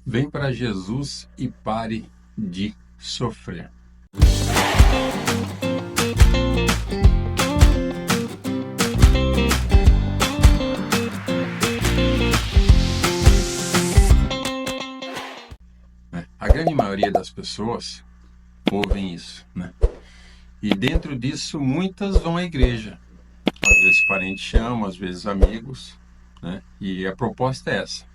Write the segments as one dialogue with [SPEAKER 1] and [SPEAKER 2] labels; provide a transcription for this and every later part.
[SPEAKER 1] Vem para Jesus e pare de sofrer. A grande maioria das pessoas ouvem isso, né? E dentro disso, muitas vão à igreja. Às vezes parentes chamam, às vezes amigos, né? E a proposta é essa.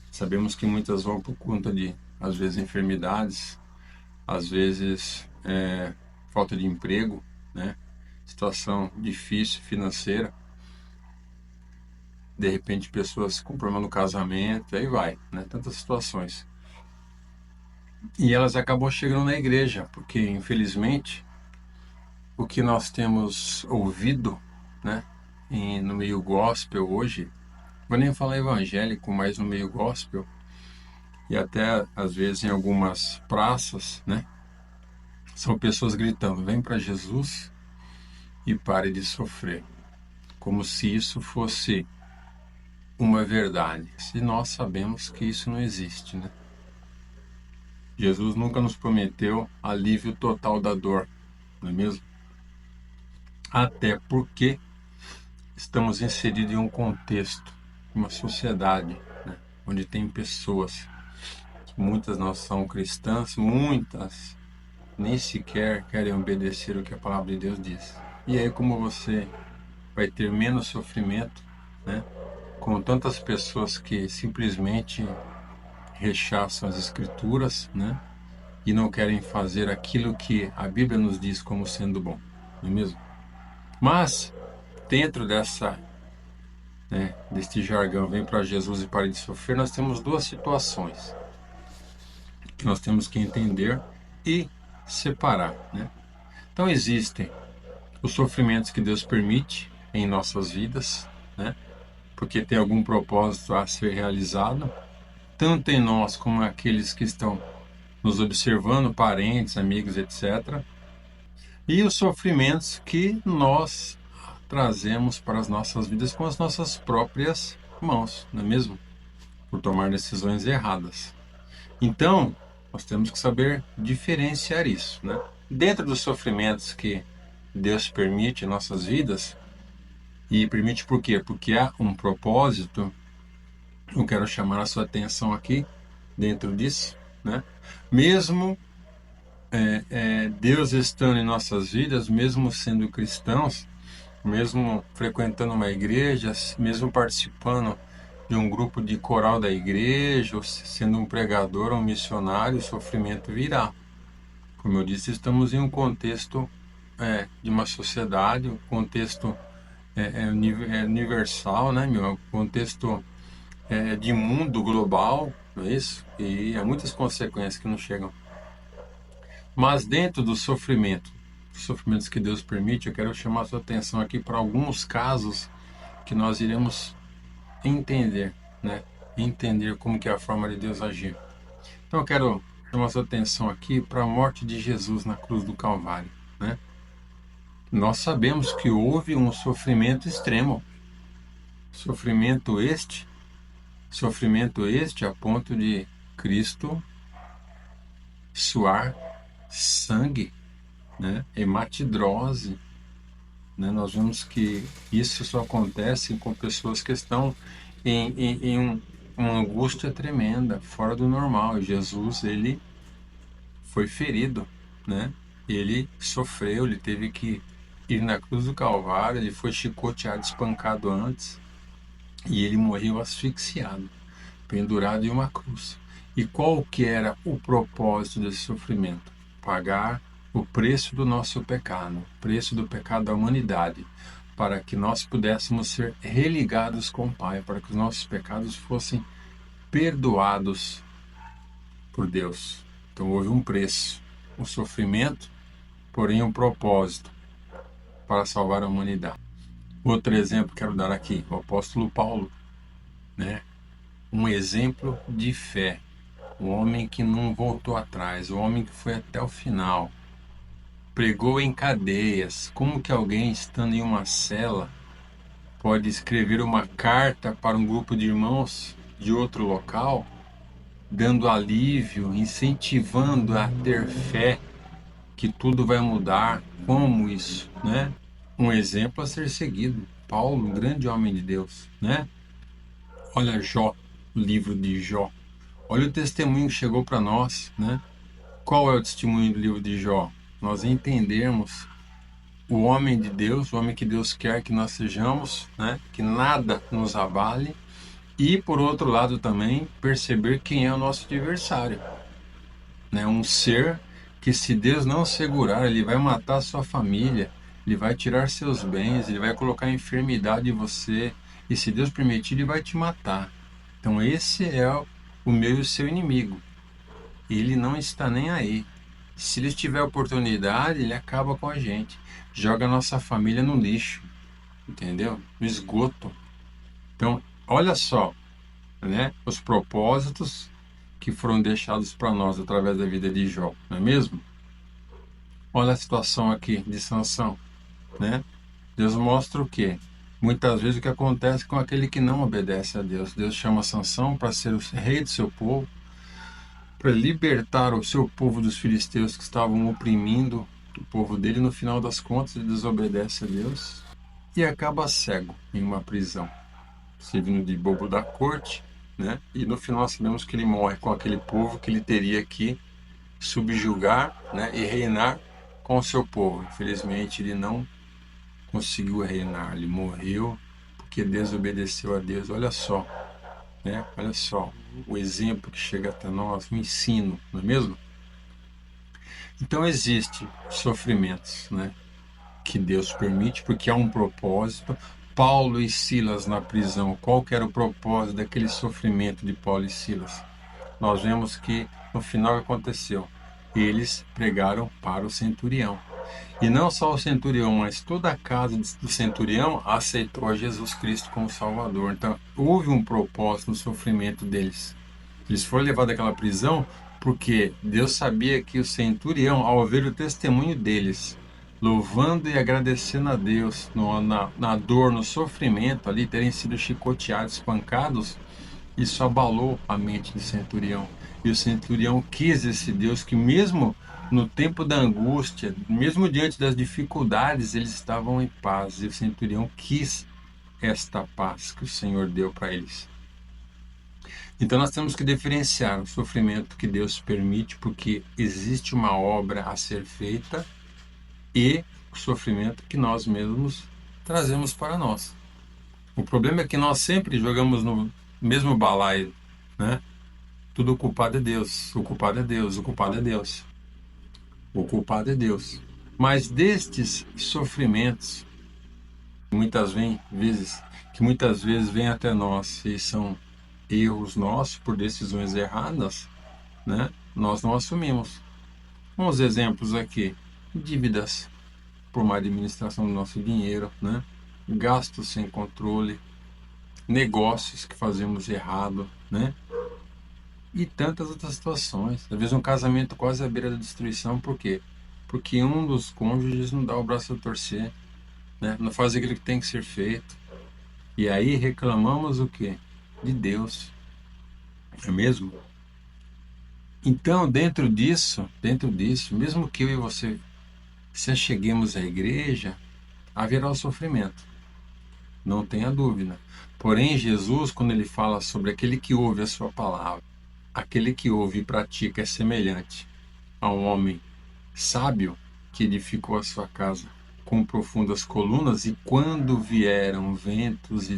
[SPEAKER 1] Sabemos que muitas vão por conta de, às vezes, enfermidades, às vezes falta de emprego, né? Situação difícil financeira, de repente pessoas com problema no casamento, aí vai, né? Tantas situações. E elas acabam chegando na igreja, porque infelizmente o que nós temos ouvido, né, no meio gospel hoje, vou nem falar evangélico, mas no meio gospel, e até às vezes em algumas praças, né, são pessoas gritando: vem para Jesus e pare de sofrer, como se isso fosse uma verdade, se nós sabemos que isso não existe, né? Jesus nunca nos prometeu alívio total da dor, não é mesmo? Até porque estamos inseridos em um contexto, uma sociedade, né, onde tem pessoas, muitas não são cristãs, muitas nem sequer querem obedecer o que a palavra de Deus diz. E aí como você vai ter menos sofrimento, né, com tantas pessoas que simplesmente rechaçam as escrituras, né, e não querem fazer aquilo que a Bíblia nos diz como sendo bom, não é mesmo? Mas dentro deste jargão, vem para Jesus e pare de sofrer, nós temos duas situações que nós temos que entender e separar, né? Então existem os sofrimentos que Deus permite em nossas vidas, né? Porque tem algum propósito a ser realizado, tanto em nós como aqueles que estão nos observando, parentes, amigos, etc. E os sofrimentos que nós trazemos para as nossas vidas com as nossas próprias mãos, não é mesmo? Por tomar decisões erradas. Então, nós temos que saber diferenciar isso, né? Dentro dos sofrimentos que Deus permite em nossas vidas, e permite por quê? Porque há um propósito. Eu quero chamar a sua atenção aqui, dentro disso, né? Mesmo Deus estando em nossas vidas, mesmo sendo cristãos, mesmo frequentando uma igreja, mesmo participando de um grupo de coral da igreja, ou sendo um pregador ou um missionário, o sofrimento virá. Como eu disse, estamos em um contexto de uma sociedade, um contexto universal, né, meu? Um contexto de mundo global, não é isso? E há muitas consequências que não chegam. Mas dentro do sofrimento, dos sofrimentos que Deus permite, eu quero chamar a sua atenção aqui para alguns casos que nós iremos entender, né? Entender como que é a forma de Deus agir. Então eu quero chamar a sua atenção aqui para a morte de Jesus na cruz do Calvário, né? Nós sabemos que houve um sofrimento extremo. Sofrimento este a ponto de Cristo suar sangue, né? Hematidrose, né? Nós vemos que isso só acontece com pessoas que estão em uma angústia tremenda, fora do normal. Jesus, ele foi ferido, né? Ele sofreu, ele teve que ir na cruz do Calvário, ele foi chicoteado, espancado antes, e ele morreu asfixiado, pendurado em uma cruz. E qual que era o propósito desse sofrimento? Pagar o preço do nosso pecado, o preço do pecado da humanidade, para que nós pudéssemos ser religados com o Pai, para que os nossos pecados fossem perdoados por Deus. Então houve um preço, um sofrimento, porém um propósito para salvar a humanidade. Outro exemplo que quero dar aqui, o apóstolo Paulo, né? Um exemplo de fé, um homem que não voltou atrás, um homem que foi até o final, pregou em cadeias. Como que alguém estando em uma cela pode escrever uma carta para um grupo de irmãos de outro local dando alívio, incentivando a ter fé que tudo vai mudar. Como isso, né? Um exemplo a ser seguido. Paulo, um grande homem de Deus, né? Olha Jó, o livro de Jó. Olha o testemunho que chegou para nós, né? Qual é o testemunho do livro de Jó? Nós entendermos o homem de Deus, o homem que Deus quer que nós sejamos, né? Que nada nos abale. E, por outro lado, também perceber quem é o nosso adversário, né? Um ser que, se Deus não segurar, ele vai matar a sua família, ele vai tirar seus bens, ele vai colocar enfermidade em você, e se Deus permitir, ele vai te matar. Então, esse é o meu e o seu inimigo. Ele não está nem aí. Se ele tiver oportunidade, ele acaba com a gente, joga a nossa família no lixo, entendeu? No esgoto. Então, olha só, né? Os propósitos que foram deixados para nós através da vida de Jó, não é mesmo? Olha a situação aqui de Sansão, né? Deus mostra o quê? Muitas vezes o que acontece com aquele que não obedece a Deus. Deus chama Sansão para ser o rei do seu povo, para libertar o seu povo dos filisteus que estavam oprimindo o povo dele. No final das contas, ele desobedece a Deus e acaba cego em uma prisão, servindo de bobo da corte, né? E no final nós sabemos que ele morre com aquele povo que ele teria que subjugar, né? E reinar com o seu povo. Infelizmente ele não conseguiu reinar, ele morreu porque desobedeceu a Deus. Olha só, né? Olha só o exemplo que chega até nós, o ensino, não é mesmo? Então existe sofrimentos, né? Que Deus permite, porque há um propósito. Paulo e Silas na prisão, qual que era o propósito daquele sofrimento de Paulo e Silas? Nós vemos que no final o que aconteceu? Eles pregaram para o centurião. E não só o centurião, mas toda a casa do centurião aceitou a Jesus Cristo como Salvador. Então houve um propósito no sofrimento deles. Eles foram levados àquela prisão porque Deus sabia que o centurião, ao ver o testemunho deles, louvando e agradecendo a Deus na dor, no sofrimento, ali terem sido chicoteados, espancados, isso abalou a mente do centurião. E o centurião quis esse Deus que, mesmo no tempo da angústia, mesmo diante das dificuldades, eles estavam em paz. E o centurião quis esta paz que o Senhor deu para eles. Então nós temos que diferenciar o sofrimento que Deus permite, porque existe uma obra a ser feita, e o sofrimento que nós mesmos trazemos para nós. O problema é que nós sempre jogamos no mesmo balaio, né? Tudo o culpado é Deus, o culpado é Deus, o culpado é Deus. O culpado é Deus. Mas destes sofrimentos, que muitas vezes vêm até nós e são erros nossos por decisões erradas, né? Nós não assumimos. Uns exemplos aqui: dívidas por má administração do nosso dinheiro, né? Gastos sem controle, negócios que fazemos errado, né? E tantas outras situações. Às vezes um casamento quase à beira da destruição, por quê? Porque um dos cônjuges não dá o braço a torcer, né? Não faz aquilo que tem que ser feito. E aí reclamamos o quê? De Deus. É mesmo? Então, dentro disso, mesmo que eu e você se acheguemos à igreja, haverá o sofrimento. Não tenha dúvida. Porém, Jesus, quando ele fala sobre aquele que ouve a sua palavra, aquele que ouve e pratica é semelhante a um homem sábio que edificou a sua casa com profundas colunas, e quando vieram ventos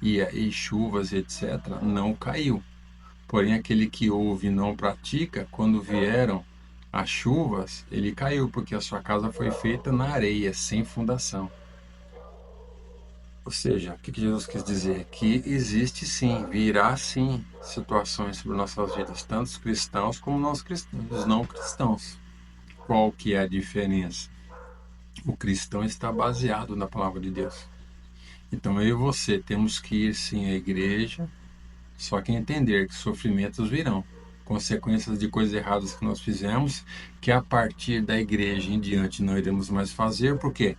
[SPEAKER 1] e chuvas, etc., não caiu. Porém, aquele que ouve e não pratica, quando vieram as chuvas, ele caiu, porque a sua casa foi feita na areia, sem fundação. Ou seja, o que Jesus quis dizer? Que existe sim, virá sim situações sobre nossas vidas, tanto os cristãos como os não cristãos. Qual que é a diferença? O cristão está baseado na palavra de Deus. Então eu e você temos que ir sim à igreja, só que entender que sofrimentos virão, consequências de coisas erradas que nós fizemos, que a partir da igreja em diante não iremos mais fazer. Por quê?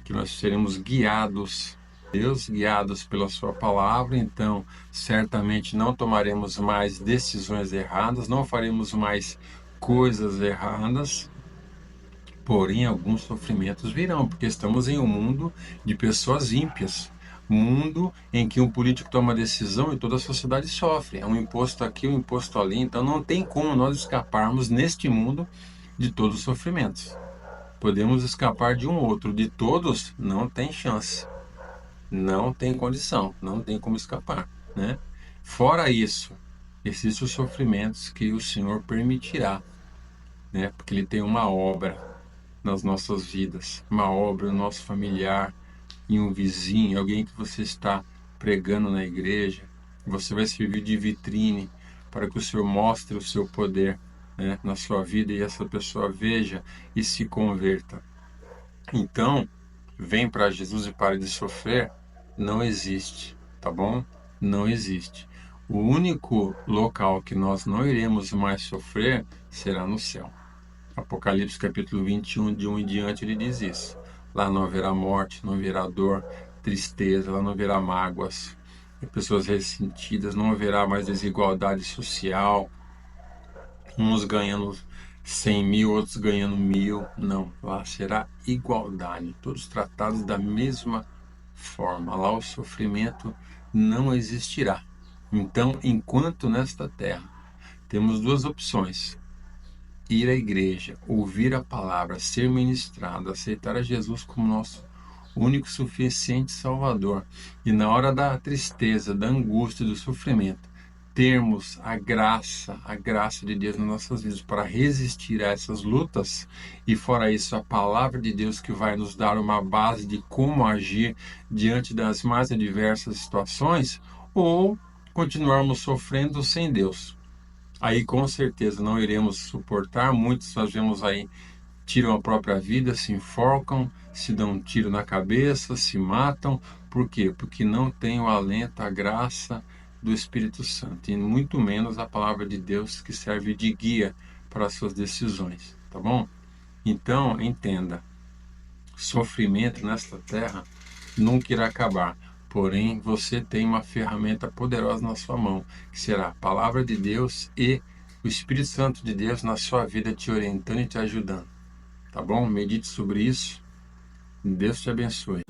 [SPEAKER 1] Que nós seremos guiados Deus, guiados pela sua palavra, então certamente não tomaremos mais decisões erradas, não faremos mais coisas erradas, porém alguns sofrimentos virão, porque estamos em um mundo de pessoas ímpias, mundo em que um político toma decisão e toda a sociedade sofre, é um imposto aqui, um imposto ali, então não tem como nós escaparmos neste mundo de todos os sofrimentos. Podemos escapar de um outro, de todos não tem chance. Não tem condição, não tem como escapar, né? Fora isso, existem os sofrimentos que o Senhor permitirá, né? Porque Ele tem uma obra nas nossas vidas, uma obra no nosso familiar, em um vizinho, alguém que você está pregando na igreja. Você vai servir de vitrine para que o Senhor mostre o seu poder, né, na sua vida e essa pessoa veja e se converta. Então, vem para Jesus e pare de sofrer, não existe, tá bom? Não existe. O único local que nós não iremos mais sofrer será no céu. Apocalipse capítulo 21, de 1 em diante, ele diz isso. Lá não haverá morte, não haverá dor, tristeza, lá não haverá mágoas, pessoas ressentidas, não haverá mais desigualdade social, uns ganhando 100 mil, outros ganhando 1.000. Não, lá será igualdade, todos tratados da mesma forma. Lá o sofrimento não existirá. Então, enquanto nesta terra temos duas opções: ir à igreja, ouvir a palavra, ser ministrado, aceitar a Jesus como nosso único, suficiente Salvador, e na hora da tristeza, da angústia, do sofrimento, termos a graça de Deus nas nossas vidas para resistir a essas lutas, e fora isso, a palavra de Deus que vai nos dar uma base de como agir diante das mais adversas situações, ou continuarmos sofrendo sem Deus. Aí com certeza não iremos suportar. Muitos nós vemos aí, tiram a própria vida, se enforcam, se dão um tiro na cabeça, se matam. Por quê? Porque não tem o alento, a graça do Espírito Santo, e muito menos a palavra de Deus que serve de guia para as suas decisões, tá bom? Então, entenda, sofrimento nesta terra nunca irá acabar. Porém, você tem uma ferramenta poderosa na sua mão, que será a palavra de Deus e o Espírito Santo de Deus na sua vida, te orientando e te ajudando. Tá bom? Medite sobre isso. Deus te abençoe.